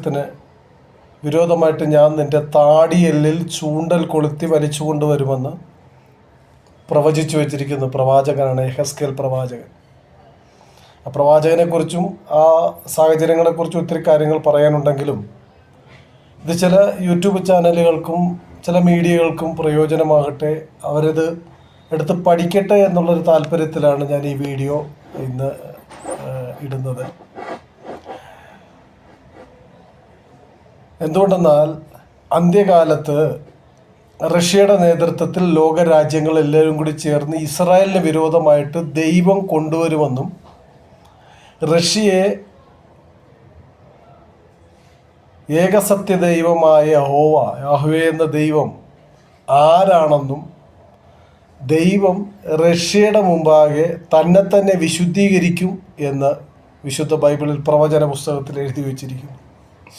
ദേശത്തിന് വിരോധമായിട്ട് ഞാൻ നിൻ്റെ താടിയെല്ലിൽ ചൂണ്ടൽ കൊളുത്തി വലിച്ചു കൊണ്ടുവരുമെന്ന് പ്രവചിച്ചു വച്ചിരിക്കുന്നു പ്രവാചകനാണ് യെഹെസ്കേൽ പ്രവാചകൻ. ആ പ്രവാചകനെക്കുറിച്ചും ആ സാഹചര്യങ്ങളെക്കുറിച്ചും ഒത്തിരി കാര്യങ്ങൾ പറയാനുണ്ടെങ്കിലും ഇത് ചില യൂട്യൂബ് ചാനലുകൾക്കും ചില മീഡിയകൾക്കും പ്രയോജനമാകട്ടെ, അവരിത് എടുത്ത് പഠിക്കട്ടെ എന്നുള്ളൊരു താല്പര്യത്തിലാണ് ഞാൻ ഈ വീഡിയോ ഇന്ന് ഇടുന്നത്. എന്തുകൊണ്ടെന്നാൽ അന്ത്യകാലത്ത് റഷ്യയുടെ നേതൃത്വത്തിൽ ലോകരാജ്യങ്ങൾ എല്ലാവരും കൂടി ചേർന്ന് ഇസ്രായേലിന് വിരോധമായിട്ട് ദൈവം കൊണ്ടുവരുമെന്നും റഷ്യയെ ഏകസത്യ ദൈവമായ യാഹ്വേ എന്ന ദൈവം ആരാണെന്നും ദൈവം റഷ്യയുടെ മുമ്പാകെ തന്നെ വിശുദ്ധീകരിക്കും എന്ന് വിശുദ്ധ ബൈബിളിൽ പ്രവചന പുസ്തകത്തിൽ എഴുതി വച്ചിരിക്കുന്നു.